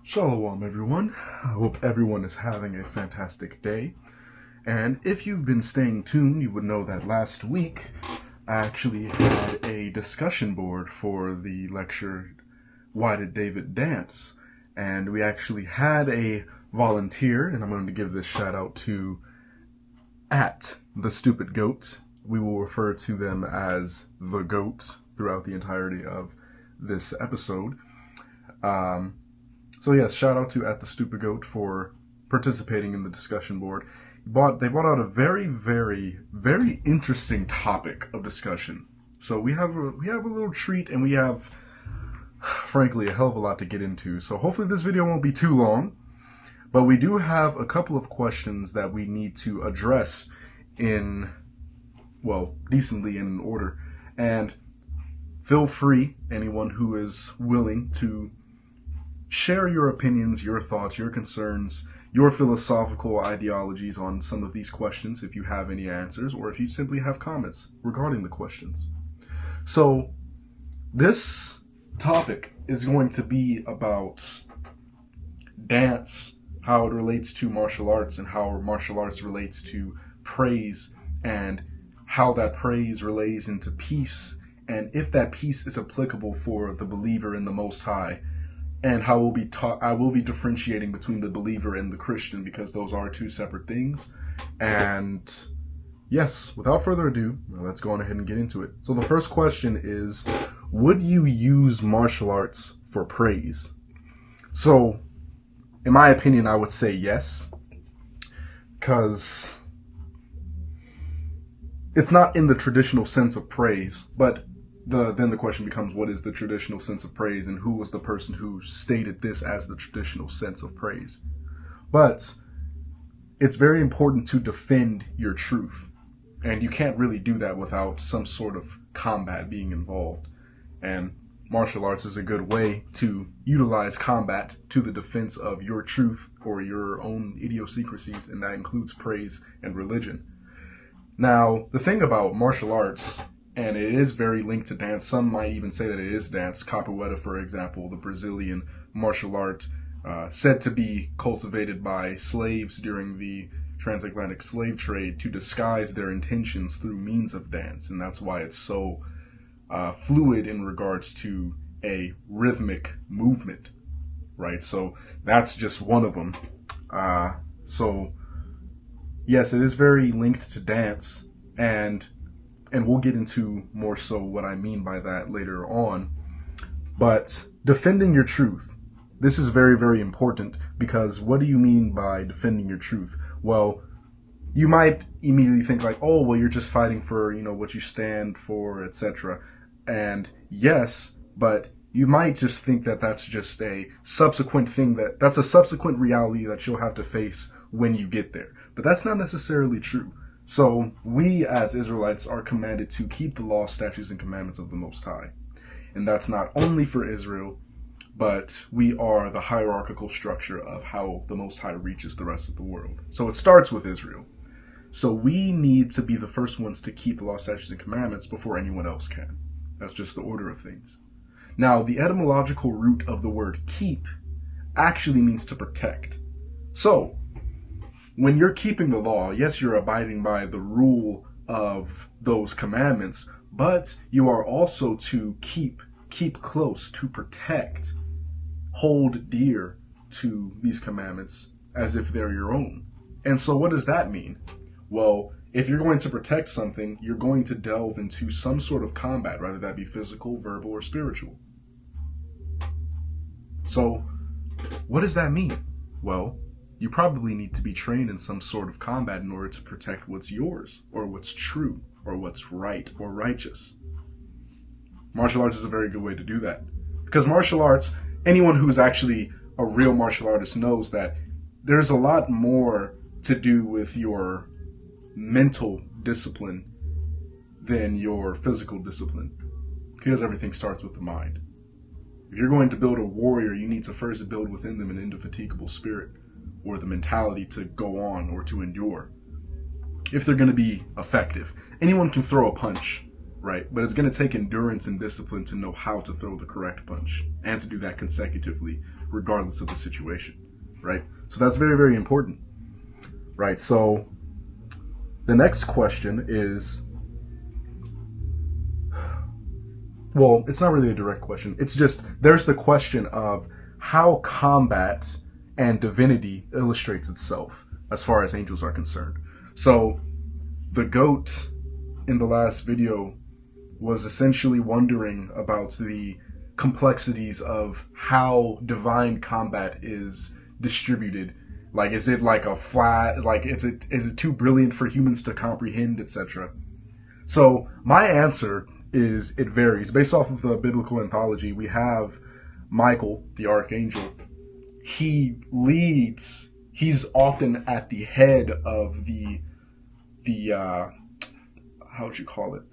Shalom, everyone. I hope everyone is having a fantastic day. And if you've been staying tuned, you would know that last week I actually had a discussion board for the lecture, Why Did David Dance? And we actually had a volunteer, and I'm going to give this shout out to at the Stupid Goat. We will refer to them as the Goats throughout the entirety of this episode. So yes, shout out to at the Stupid Goat for participating in the discussion board. They brought out a very, very, very interesting topic of discussion. So we have a little treat, and we have, frankly, a hell of a lot to get into. So hopefully this video won't be too long, but we do have a couple of questions that we need to address in, well, decently in order. And feel free, anyone who is willing, to share your opinions, your thoughts, your concerns, your philosophical ideologies on some of these questions if you have any answers, or if you simply have comments regarding the questions. So this topic is going to be about dance, how it relates to martial arts, and how martial arts relates to praise, and how that praise relates into peace, and if that peace is applicable for the believer in the Most High. And how I will be differentiating between the believer and the Christian, because those are two separate things. And yes, without further ado, let's go on ahead and get into it. So the first question is, would you use martial arts for praise? So, in my opinion, I would say yes, because it's not in the traditional sense of praise, but then the question becomes, what is the traditional sense of praise, and who was the person who stated this as the traditional sense of praise? But it's very important to defend your truth, and you can't really do that without some sort of combat being involved. And martial arts is a good way to utilize combat to the defense of your truth or your own idiosyncrasies, and that includes praise and religion. Now, the thing about martial arts, and it is very linked to dance. Some might even say that it is dance. Capoeira, for example, the Brazilian martial art, said to be cultivated by slaves during the transatlantic slave trade to disguise their intentions through means of dance. And that's why it's so fluid in regards to a rhythmic movement, right? So that's just one of them. So yes, it is very linked to dance, and we'll get into more so what I mean by that later on. But defending your truth, this is very, very important, because what do you mean by defending your truth? Well, you might immediately think like, oh, well, you're just fighting for, what you stand for, etc. And yes, but you might just think that that's just a subsequent thing, that's a subsequent reality that you'll have to face when you get there. But that's not necessarily true. So we as Israelites are commanded to keep the law, statutes, and commandments of the Most High. And that's not only for Israel, but we are the hierarchical structure of how the Most High reaches the rest of the world. So it starts with Israel. So we need to be the first ones to keep the law, statutes, and commandments before anyone else can. That's just the order of things. Now, the etymological root of the word keep actually means to protect. So when you're keeping the law, yes, you're abiding by the rule of those commandments, but you are also to keep close, to protect, hold dear to these commandments as if they're your own. And so what does that mean? Well, if you're going to protect something, you're going to delve into some sort of combat, whether that be physical, verbal, or spiritual. So what does that mean? Well, you probably need to be trained in some sort of combat in order to protect what's yours, or what's true, or what's right, or righteous. Martial arts is a very good way to do that. Because martial arts, anyone who's actually a real martial artist knows that there's a lot more to do with your mental discipline than your physical discipline. Because everything starts with the mind. If you're going to build a warrior, you need to first build within them an indefatigable spirit, or the mentality to go on or to endure, if they're going to be effective. Anyone can throw a punch, right? But it's going to take endurance and discipline to know how to throw the correct punch, and to do that consecutively regardless of the situation, right? So that's very, very important, right? So the next question is, well, it's not really a direct question. It's just, there's the question of how combat and divinity illustrates itself as far as angels are concerned. So the GOAT in the last video was essentially wondering about the complexities of how divine combat is distributed. Like, is it like a flat, like, is it too brilliant for humans to comprehend, etc.? So my answer is it varies. Based off of the biblical anthology, we have Michael, the archangel. He leads, he's often at the head of the how would you call it?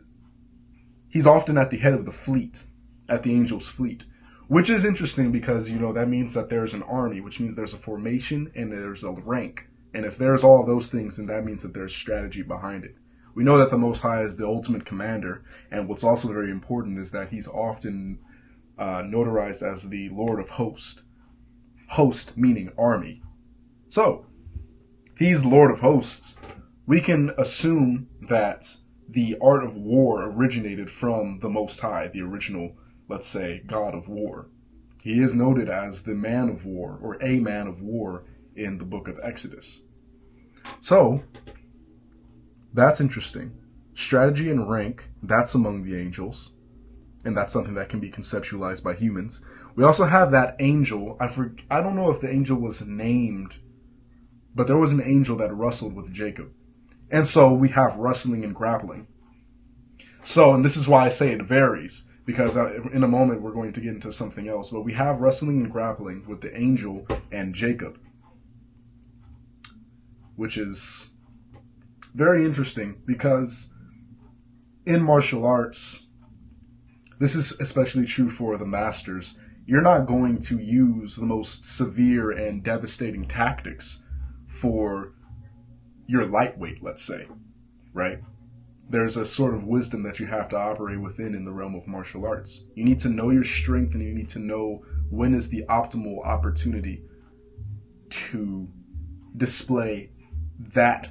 He's often at the head of the fleet, at the angel's fleet, which is interesting because, you know, that means that there's an army, which means there's a formation and there's a rank. And if there's all those things, then that means that there's strategy behind it. We know that the Most High is the ultimate commander, and what's also very important is that he's often notarized as the Lord of Hosts. Host meaning army. So, he's Lord of Hosts. We can assume that the art of war originated from the Most High, the original, let's say, God of War. He is noted as the man of war, or a man of war, in the book of Exodus. So, that's interesting. Strategy and rank, that's among the angels, and that's something that can be conceptualized by humans. We also have that angel, I don't know if the angel was named, but there was an angel that wrestled with Jacob. And so we have wrestling and grappling. So, and this is why I say it varies, because in a moment we're going to get into something else, but we have wrestling and grappling with the angel and Jacob, which is very interesting because in martial arts, this is especially true for the masters, you're not going to use the most severe and devastating tactics for your lightweight, let's say, right? There's a sort of wisdom that you have to operate within in the realm of martial arts. You need to know your strength, and you need to know when is the optimal opportunity to display that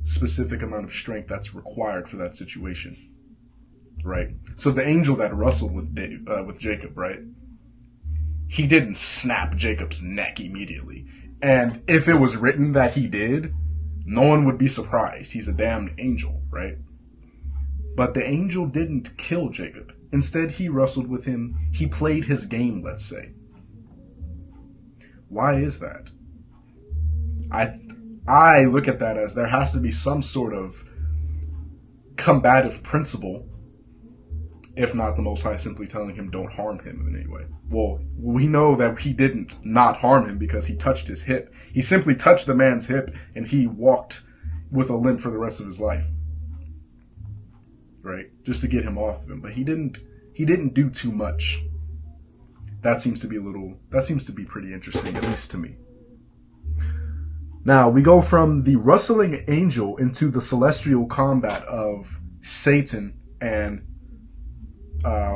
specific amount of strength that's required for that situation, right? So the angel that wrestled with Jacob, right? He didn't snap Jacob's neck immediately. And if it was written that he did, no one would be surprised. He's a damned angel, right? But the angel didn't kill Jacob. Instead, he wrestled with him. He played his game, let's say. Why is that? I look at that as there has to be some sort of combative principle, if not the Most High simply telling him don't harm him in any way. Well, we know that he didn't not harm him because he touched his hip. He simply touched the man's hip and he walked with a limp for the rest of his life. Right? Just to get him off of him. But he didn't do too much. That seems to be pretty interesting, at least to me. Now, we go from the wrestling angel into the celestial combat of Satan and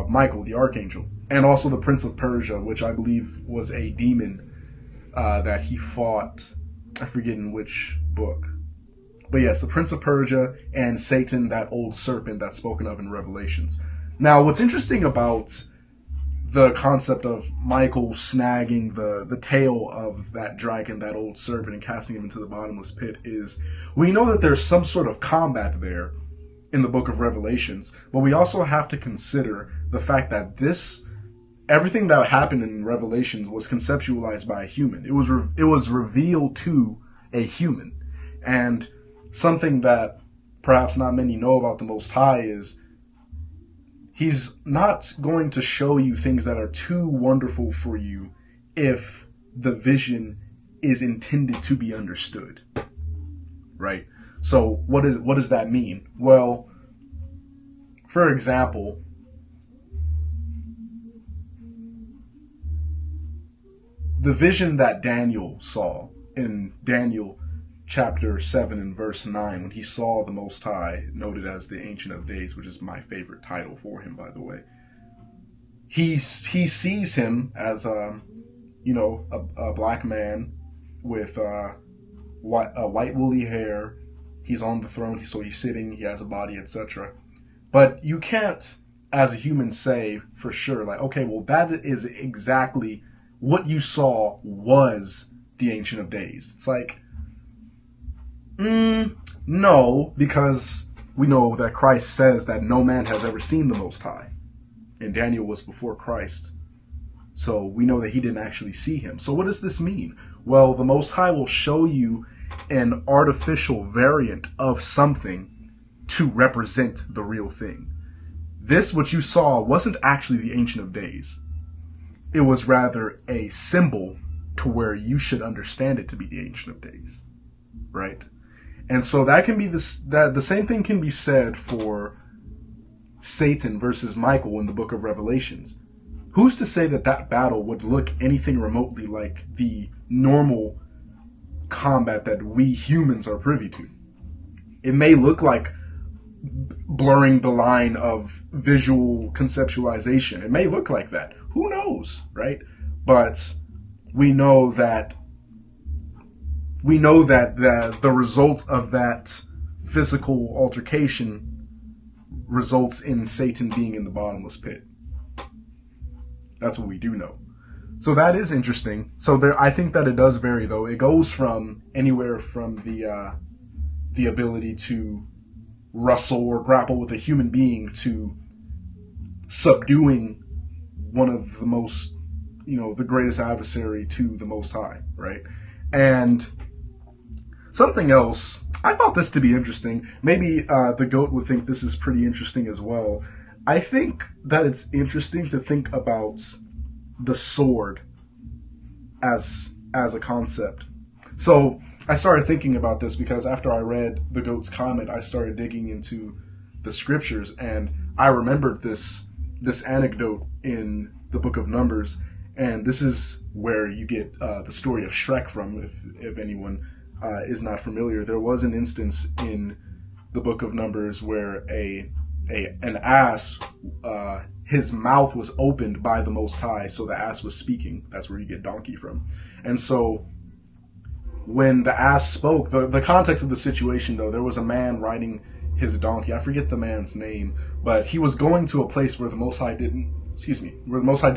Michael, the archangel, and also the Prince of Persia, which I believe was a demon that he fought. I forget in which book. But yes, the Prince of Persia and Satan, that old serpent that's spoken of in Revelations. Now, what's interesting about the concept of Michael snagging the tail of that dragon, that old serpent, and casting him into the bottomless pit is we know that there's some sort of combat there in the book of Revelations, but we also have to consider the fact that everything that happened in Revelations was conceptualized by a human. It was revealed to a human. And something that perhaps not many know about the Most High is he's not going to show you things that are too wonderful for you if the vision is intended to be understood. Right? So what does that mean? Well, for example, the vision that Daniel saw in Daniel chapter 7 and verse 9, when he saw the Most High, noted as the Ancient of Days, which is my favorite title for him, by the way. He sees him as a black man with white woolly hair. He's on the throne, so he's sitting, he has a body, etc. But you can't, as a human, say for sure, like, okay, well, that is exactly what you saw was the Ancient of Days. It's like, no, because we know that Christ says that no man has ever seen the Most High. And Daniel was before Christ. So we know that he didn't actually see him. So what does this mean? Well, the Most High will show you an artificial variant of something to represent the real thing. This, what you saw, wasn't actually the Ancient of Days. It was rather a symbol to where you should understand it to be the Ancient of Days. Right? And so that can be that the same thing can be said for Satan versus Michael in the book of Revelations. Who's to say that that battle would look anything remotely like the normal combat that we humans are privy to? It may look like blurring the line of visual conceptualization. It may look like that. Who knows, right? But we know that the result of that physical altercation results in Satan being in the bottomless pit. That's what we do know. So that is interesting. So I think that it does vary, though. It goes from anywhere from the ability to wrestle or grapple with a human being to subduing one of the most, the greatest adversary to the Most High, right? And something else, I thought this to be interesting. Maybe the GOAT would think this is pretty interesting as well. I think that it's interesting to think about the sword as a concept. So I started thinking about this because after I read the GOAT's comment, I started digging into the scriptures, and I remembered this anecdote in the book of Numbers, and this is where you get the story of Shrek from, if anyone is not familiar. There was an instance in the book of Numbers where an ass, his mouth was opened by the Most High, so the ass was speaking. That's where you get donkey from. And so when the ass spoke, the context of the situation, though, there was a man riding his donkey. I forget the man's name, but he was going to a place where the Most High did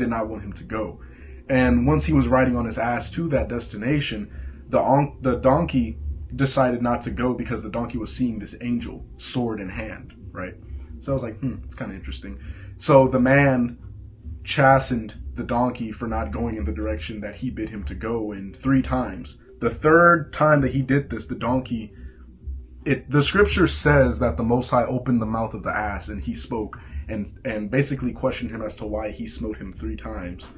not want him to go. And once he was riding on his ass to that destination, the donkey decided not to go because the donkey was seeing this angel, sword in hand, right? So I was like, it's kind of interesting. So the man chastened the donkey for not going in the direction that he bid him to go in 3 times. The 3rd time that he did this, the donkey, the scripture says that the Most High opened the mouth of the ass and he spoke and basically questioned him as to why he smote him 3 times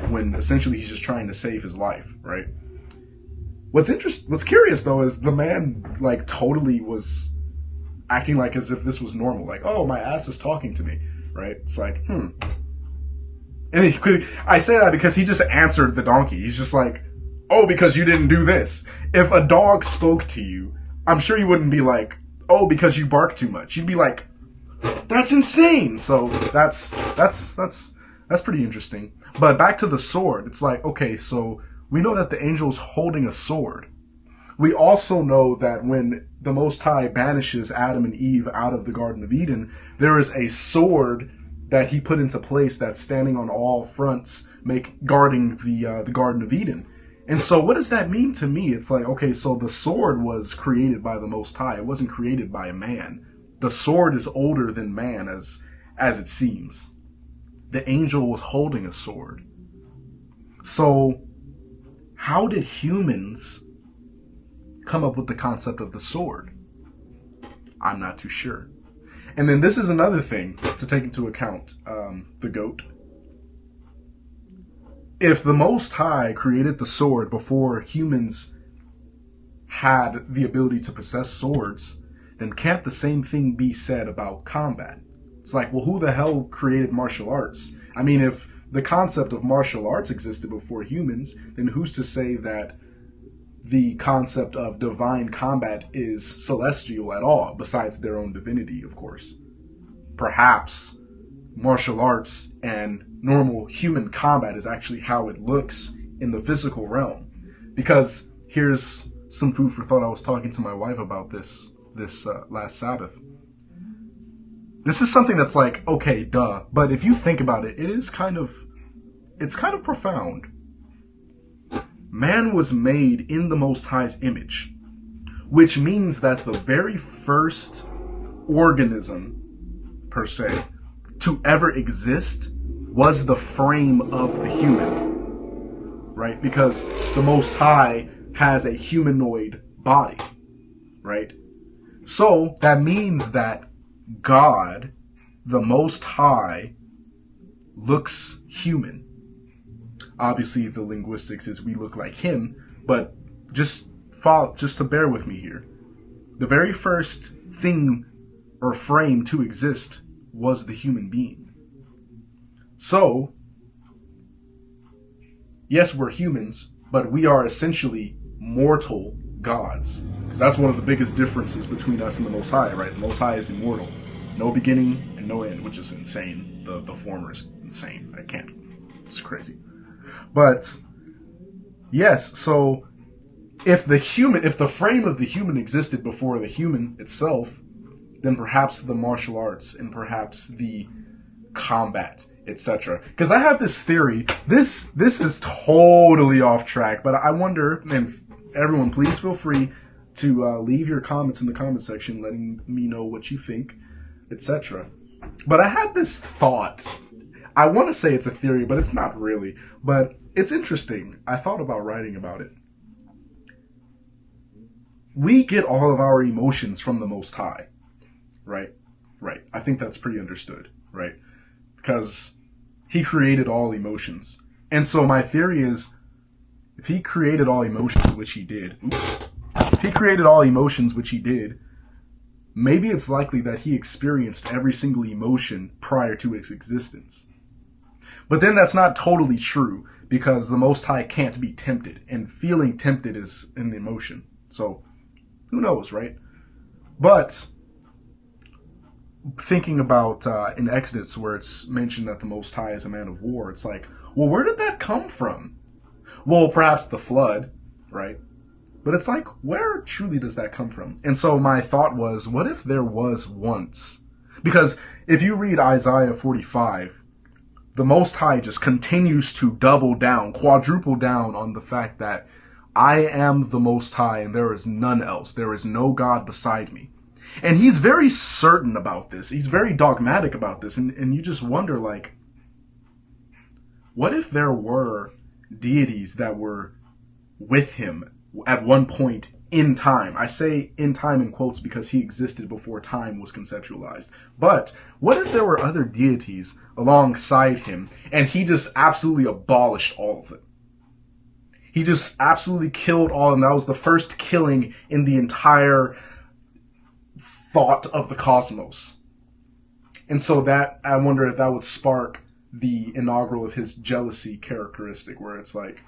when essentially he's just trying to save his life, right? What's curious though is the man like totally was acting like as if this was normal. Like, oh, my ass is talking to me, right? It's like, And I say that because he just answered the donkey. He's just like, oh, because you didn't do this. If a dog spoke to you, I'm sure you wouldn't be like, oh, because you bark too much. You'd be like, that's insane. So that's pretty interesting. But back to the sword. It's like, okay, so we know that the angel's holding a sword. We also know that when the Most High banishes Adam and Eve out of the Garden of Eden, there is a sword that he put into place that's standing on all fronts, guarding the Garden of Eden. And so what does that mean to me? It's like, okay, so the sword was created by the Most High. It wasn't created by a man. The sword is older than man, as it seems. The angel was holding a sword. So how did humans come up with the concept of the sword? I'm not too sure. And then this is another thing to take into account, the GOAT. If the Most High created the sword before humans had the ability to possess swords, then can't the same thing be said about combat? It's like, well, who the hell created martial arts? I mean, if the concept of martial arts existed before humans, then who's to say that the concept of divine combat is celestial at all, besides their own divinity, of course? Perhaps martial arts and normal human combat is actually how it looks in the physical realm. Because here's some food for thought. I was talking to my wife about this last Sabbath. This is something that's like, okay, duh. But if you think about it, it's kind of profound. Man was made in the Most High's image, which means that the very first organism, per se, to ever exist was the frame of the human, right? Because the Most High has a humanoid body, right? So that means that God, the Most High, looks human. Obviously, the linguistics is we look like him, but just to bear with me here. The very first thing or frame to exist was the human being. So, yes, we're humans, but we are essentially mortal gods. Because that's one of the biggest differences between us and the Most High, right? The Most High is immortal. No beginning and no end, which is insane. The former is insane. I can't. It's crazy. But, yes, so if the frame of the human existed before the human itself, then perhaps the martial arts and perhaps the combat, etc. Because I have this theory. This is totally off track, but I wonder, and everyone, please feel free to leave your comments in the comment section, letting me know what you think, etc. But I had this thought. I want to say it's a theory, but it's not really. But it's interesting. I thought about writing about it. We get all of our emotions from the Most High, right? Right. I think that's pretty understood, right? Because he created all emotions. And so my theory is, if he created all emotions, which he did, maybe it's likely that he experienced every single emotion prior to its existence. But then that's not totally true, because the Most High can't be tempted, and feeling tempted is an emotion. So, who knows, right? But thinking about in Exodus, where it's mentioned that the Most High is a man of war, it's like, well, where did that come from? Well, perhaps the flood, right? But it's like, where truly does that come from? And so my thought was, what if there was once? Because if you read Isaiah 45, the Most High just continues to double down, quadruple down on the fact that I am the Most High and there is none else. There is no God beside me. And he's very certain about this. He's very dogmatic about this. And you just wonder, like, what if there were deities that were with him at one point in time? I say in time in quotes because he existed before time was conceptualized. But what if there were other deities alongside him and he just absolutely abolished all of it? He just absolutely killed all of them. That was the first killing in the entire thought of the cosmos. And so that, I wonder if that would spark the inaugural of his jealousy characteristic, where it's like,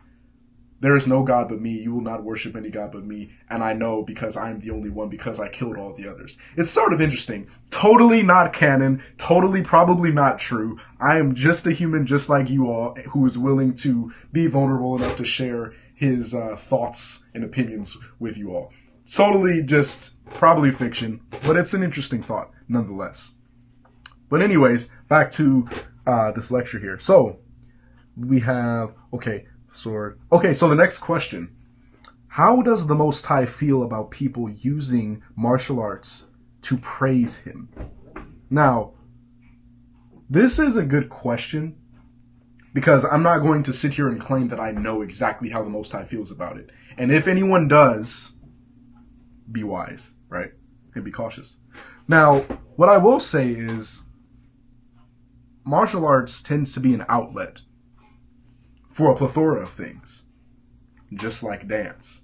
there is no God but me, you will not worship any God but me, and I know because I am the only one, because I killed all the others. It's sort of interesting. Totally not canon, totally probably not true. I am just a human just like you all, who is willing to be vulnerable enough to share his thoughts and opinions with you all. Totally just probably fiction, but it's an interesting thought nonetheless. But anyways, back to this lecture here. So we have, sword. Okay, so the next question. How does the Most High feel about people using martial arts to praise him? Now, this is a good question, because I'm not going to sit here and claim that I know exactly how the Most High feels about it. And if anyone does, be wise, right? And be cautious. Now, what I will say is, martial arts tends to be an outlet for a plethora of things, just like dance.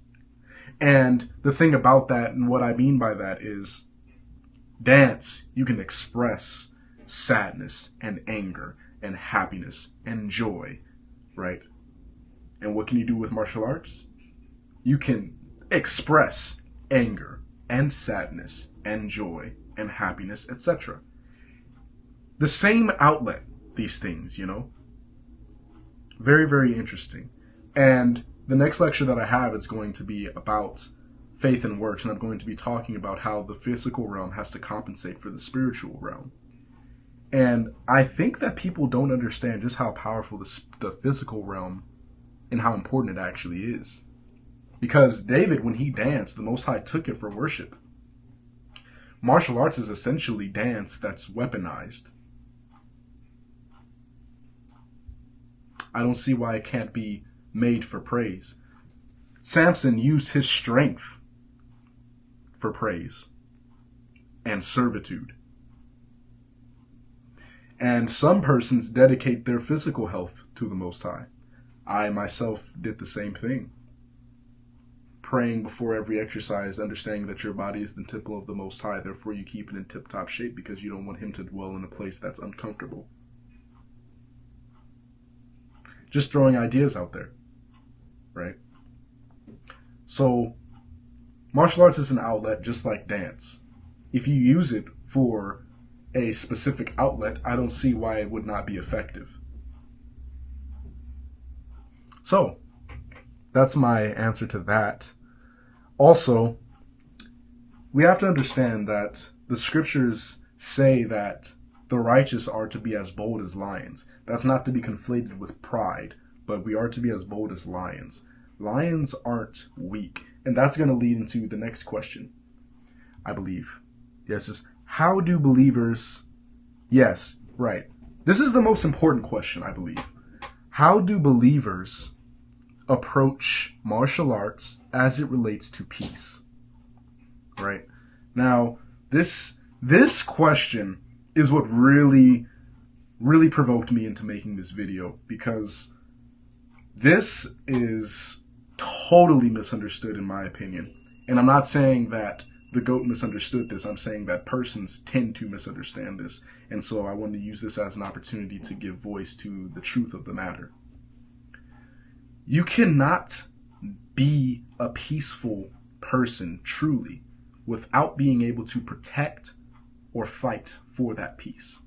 And the thing about that, and what I mean by that, is dance, you can express sadness and anger and happiness and joy, right? And what can you do with martial arts? You can express anger and sadness and joy and happiness, etc. The same outlet, these things, you know? Very, very interesting. And the next lecture that I have is going to be about faith and works, and I'm going to be talking about how the physical realm has to compensate for the spiritual realm. And I think that people don't understand just how powerful the physical realm and how important it actually is. Because David, when he danced, the Most High took it for worship. Martial arts is essentially dance that's weaponized. I don't see why it can't be made for praise. Samson used his strength for praise and servitude. And some persons dedicate their physical health to the Most High. I myself did the same thing. Praying before every exercise, understanding that your body is the temple of the Most High, therefore you keep it in tip-top shape because you don't want him to dwell in a place that's uncomfortable. Just throwing ideas out there, right? So, martial arts is an outlet just like dance. If you use it for a specific outlet, I don't see why it would not be effective. So, that's my answer to that. Also, we have to understand that the scriptures say that the righteous are to be as bold as lions. That's not to be conflated with pride, but we are to be as bold as lions. Lions aren't weak. And that's going to lead into the next question, I believe. Yes, is how do believers... Yes, right. This is the most important question, I believe. How do believers approach martial arts as it relates to peace? Right? Now, this question is what really provoked me into making this video, because this is totally misunderstood in my opinion. And I'm not saying that the GOAT misunderstood this. I'm saying that persons tend to misunderstand this. And so I wanted to use this as an opportunity to give voice to the truth of the matter. You cannot be a peaceful person truly without being able to protect or fight for that peace.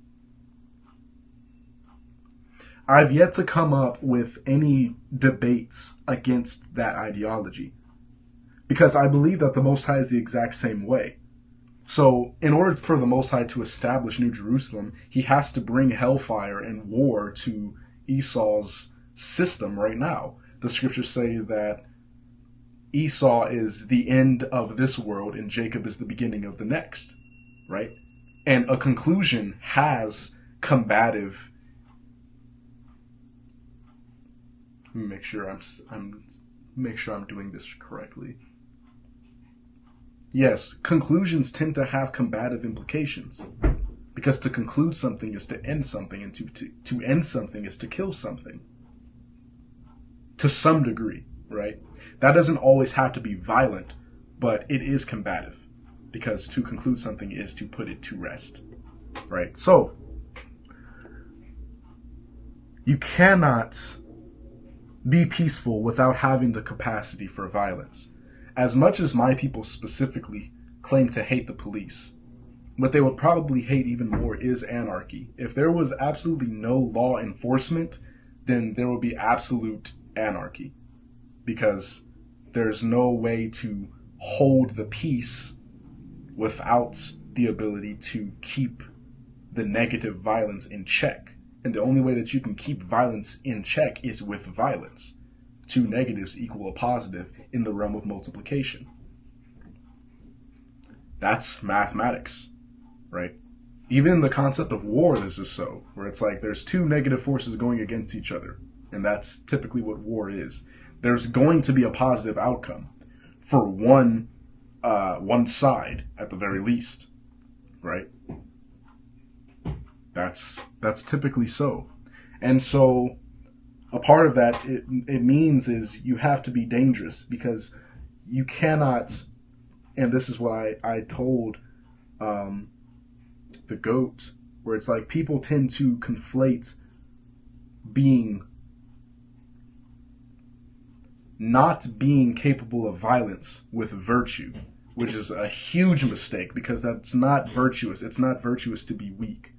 I've yet to come up with any debates against that ideology, because I believe that the Most High is the exact same way. So in order for the Most High to establish New Jerusalem, he has to bring hellfire and war to Esau's system right now. The scriptures say that Esau is the end of this world and Jacob is the beginning of the next, right? And a conclusion has combative... Let me make sure I'm doing this correctly. Yes, conclusions tend to have combative implications, because to conclude something is to end something, and to end something is to kill something. To some degree, right? That doesn't always have to be violent, but it is combative, because to conclude something is to put it to rest, right? So, you cannot be peaceful without having the capacity for violence. As much as my people specifically claim to hate the police, what they would probably hate even more is anarchy. If there was absolutely no law enforcement, then there would be absolute anarchy, because there's no way to hold the peace without the ability to keep the negative violence in check. And the only way that you can keep violence in check is with violence. Two negatives equal a positive in the realm of multiplication. That's mathematics, right? Even the concept of war is just so, where it's like there's two negative forces going against each other. And that's typically what war is. There's going to be a positive outcome for one side at the very least, right? That's typically so. And so a part of that it means is you have to be dangerous, because you cannot, and this is why I told the GOAT, where it's like people tend to conflate not being capable of violence with virtue, which is a huge mistake, because that's not virtuous. It's not virtuous to be weak.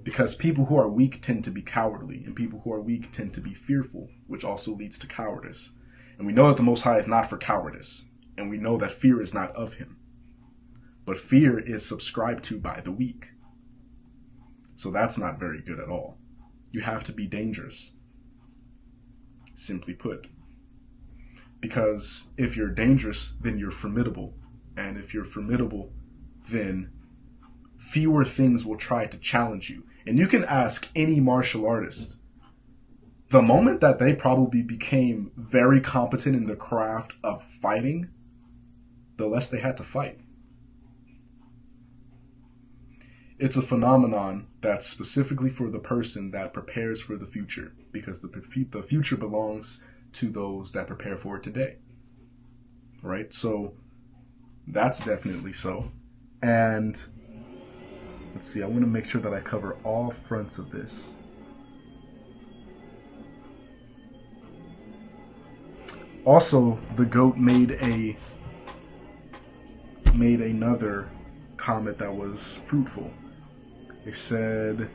Because people who are weak tend to be cowardly, and people who are weak tend to be fearful, which also leads to cowardice. And we know that the Most High is not for cowardice, and we know that fear is not of him. But fear is subscribed to by the weak. So that's not very good at all. You have to be dangerous, simply put. Because if you're dangerous, then you're formidable. And if you're formidable, then fewer things will try to challenge you. And you can ask any martial artist. The moment that they probably became very competent in the craft of fighting, the less they had to fight. It's a phenomenon that's specifically for the person that prepares for the future, because the future belongs to those that prepare for it today. Right? So that's definitely so. And let's see, I want to make sure that I cover all fronts of this. Also, the GOAT made another comment that was fruitful. It said,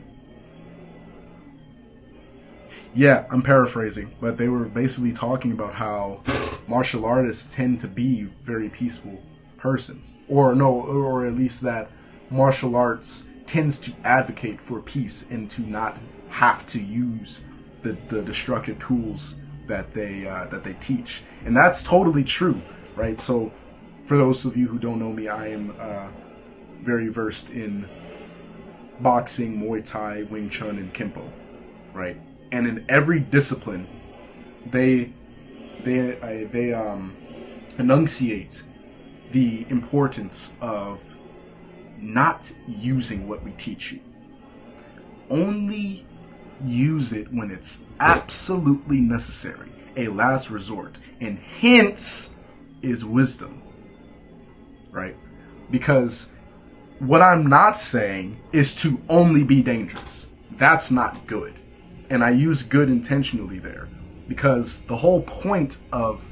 yeah, I'm paraphrasing, but they were basically talking about how martial artists tend to be very peaceful persons. Or at least that martial arts tends to advocate for peace and to not have to use the destructive tools that they teach. And that's totally true, right? So for those of you who don't know me, I am very versed in boxing, Muay Thai, Wing Chun, and Kempo, right? And in every discipline, they enunciate the importance of not using what we teach you. Only use it when it's absolutely necessary, a last resort, and hence is wisdom, right? Because what I'm not saying is to only be dangerous. That's not good. And I use good intentionally there, because the whole point of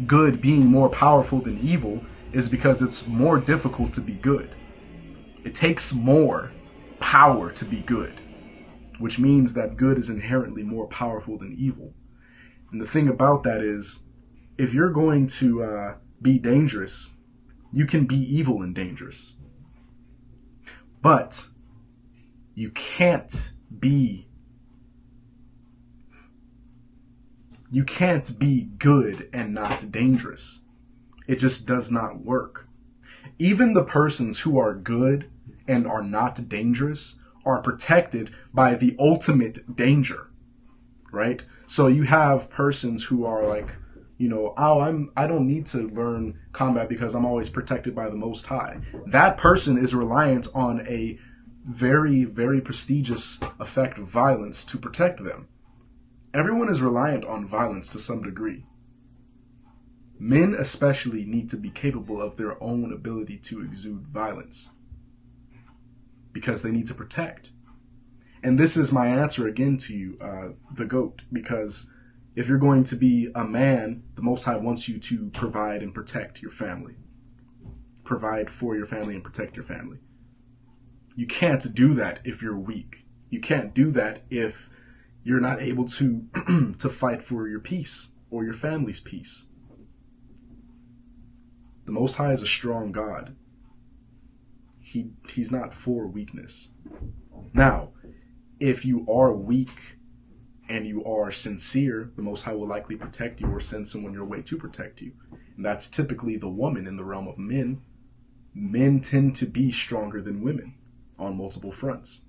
good being more powerful than evil is because it's more difficult to be good. It takes more power to be good, which means that good is inherently more powerful than evil. And the thing about that is, if you're going to be dangerous, you can be evil and dangerous. But you can't be good and not dangerous. It just does not work. Even the persons who are good and are not dangerous are protected by the ultimate danger, right? So you have persons who are like, I don't need to learn combat because I'm always protected by the Most High. That person is reliant on a very, very prestigious effect of violence to protect them. Everyone is reliant on violence to some degree. Men especially need to be capable of their own ability to exude violence, because they need to protect. And this is my answer again to you, the GOAT, because if you're going to be a man, the Most High wants you to provide and protect your family. Provide for your family and protect your family. You can't do that if you're weak. You can't do that if you're not able to to fight for your peace or your family's peace. The Most High is a strong God. He's not for weakness. Now, if you are weak and you are sincere, the Most High will likely protect you or send someone your way to protect you. And that's typically the woman in the realm of men. Men tend to be stronger than women on multiple fronts.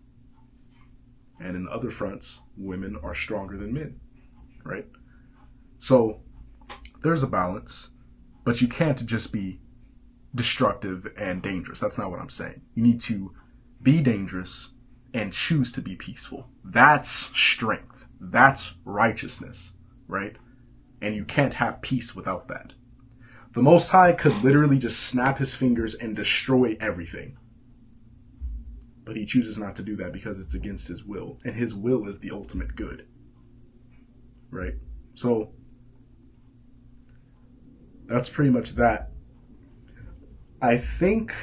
And in other fronts, women are stronger than men, right? So there's a balance, but you can't just be destructive and dangerous. That's not what I'm saying. You need to be dangerous and choose to be peaceful. That's strength. That's righteousness, right? And you can't have peace without that. The Most High could literally just snap his fingers and destroy everything. But he chooses not to do that because it's against his will. And his will is the ultimate good. Right? So, that's pretty much that. I think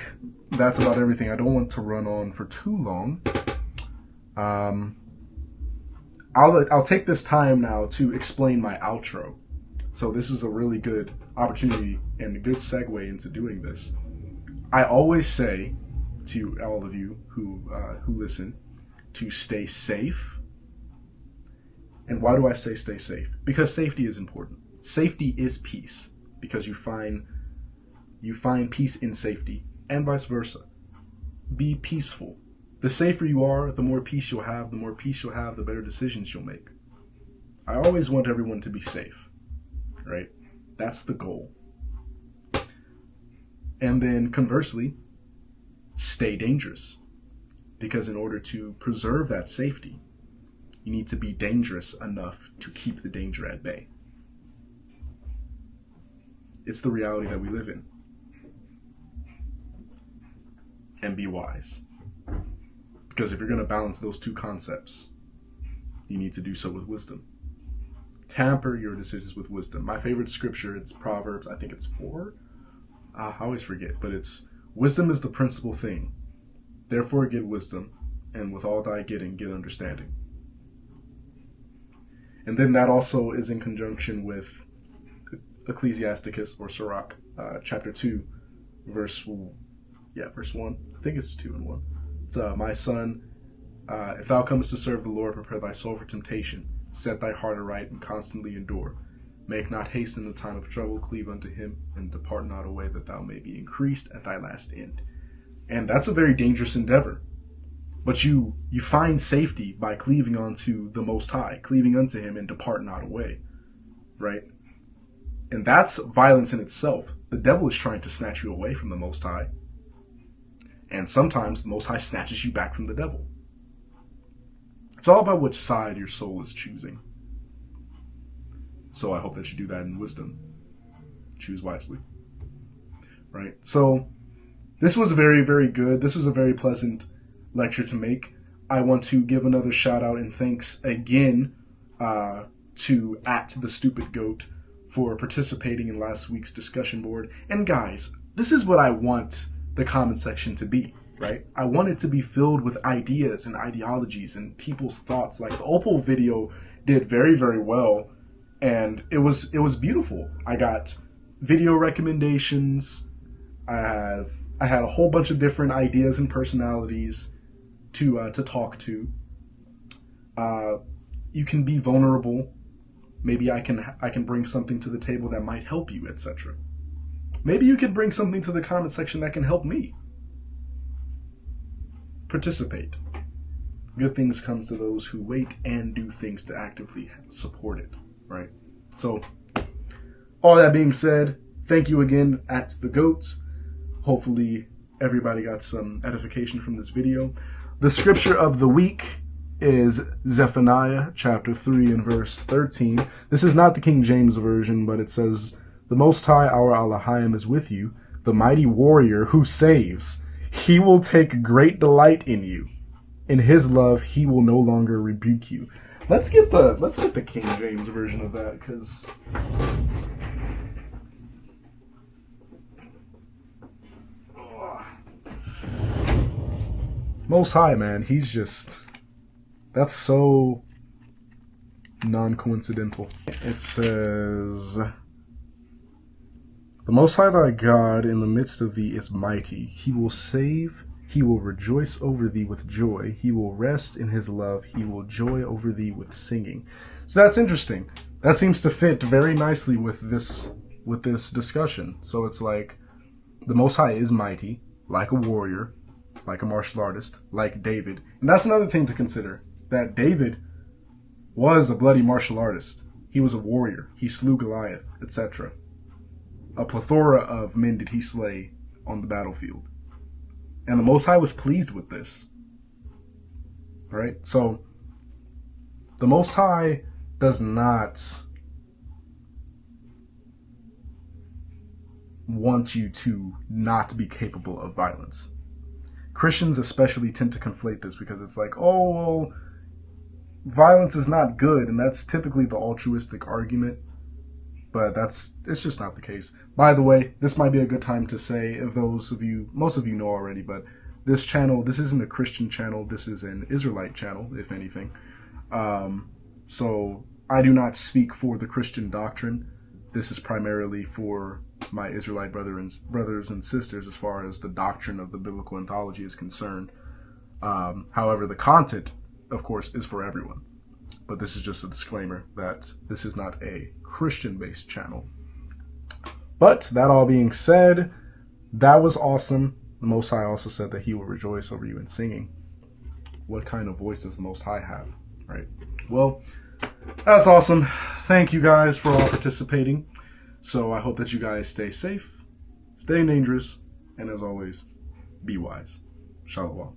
that's about everything. I don't want to run on for too long. Um, I'll take this time now to explain my outro. So this is a really good opportunity and a good segue into doing this. I always say to all of you who listen to stay safe. And why do I say stay safe? Because safety is important. Safety is peace, because you find peace in safety, and vice versa. Be peaceful. The safer you are, the more peace you'll have. The more peace you'll have, the better decisions you'll make. I always want everyone to be safe, right? That's the goal. And then conversely, stay dangerous. Because in order to preserve that safety, you need to be dangerous enough to keep the danger at bay. It's the reality that we live in. And be wise. Because if you're going to balance those two concepts, you need to do so with wisdom. Tamper your decisions with wisdom. My favorite scripture, it's Proverbs, I think it's 4. I always forget, but it's, wisdom is the principal thing. Therefore get wisdom, and with all thy getting, get understanding. And then that also is in conjunction with Ecclesiasticus or Sirach, chapter 2, verse 1. I think it's 2 and 1. It's, my son, if thou comest to serve the Lord, prepare thy soul for temptation. Set thy heart aright and constantly endure. Make not haste in the time of trouble, cleave unto him, and depart not away, that thou may be increased at thy last end. And that's a very dangerous endeavor. But you find safety by cleaving unto the Most High, cleaving unto him and depart not away, right? And that's violence in itself. The devil is trying to snatch you away from the Most High. And sometimes the Most High snatches you back from the devil. It's all about which side your soul is choosing. So I hope that you do that in wisdom. Choose wisely. Right? So this was very, very good. This was a very pleasant lecture to make. I want to give another shout out and thanks again to @TheStupidGoat for participating in last week's discussion board. And guys, this is what I want the comment section to be, right? I want it to be filled with ideas and ideologies and people's thoughts. Like the Opal video did very, very well, and it was beautiful. I got video recommendations. I had a whole bunch of different ideas and personalities to talk to. You can be vulnerable. Maybe I can bring something to the table that might help you, etc. Maybe you can bring something to the comment section that can help me. Participate. Good things come to those who wait and do things to actively support it, right? So, all that being said, thank you again @TheGoats. Hopefully everybody got some edification from this video. The scripture of the week is Zephaniah chapter 3 and verse 13. This is not the King James Version, but it says, "The Most High, our Elohim, is with you, the mighty warrior who saves. He will take great delight in you. In his love, he will no longer rebuke you." Let's get the King James Version of that, because Most High, man, he's just, that's so non-coincidental. It says, "The Most High thy God in the midst of thee is mighty. He will save, he will rejoice over thee with joy. He will rest in his love. He will joy over thee with singing." So that's interesting. That seems to fit very nicely with this discussion. So it's like, the Most High is mighty, like a warrior, like a martial artist, like David. And that's another thing to consider, that David was a bloody martial artist. He was a warrior. He slew Goliath, etc. A plethora of men did he slay on the battlefield. And the Most High was pleased with this. Right? So, the Most High does not want you to not be capable of violence. Christians especially tend to conflate this because it's like, oh, well, violence is not good, and that's typically the altruistic argument. But it's just not the case. By the way, this might be a good time to say, if most of you know already, but this channel, this isn't a Christian channel. This is an Israelite channel, if anything. So I do not speak for the Christian doctrine. This is primarily for my Israelite brothers and sisters as far as the doctrine of the biblical anthology is concerned. However, the content, of course, is for everyone. But this is just a disclaimer that this is not a Christian-based channel. But that all being said, that was awesome. The Most High also said that he will rejoice over you in singing. What kind of voice does the Most High have, right? Well, that's awesome. Thank you guys for all participating. So I hope that you guys stay safe, stay dangerous, and as always, be wise. Shalom.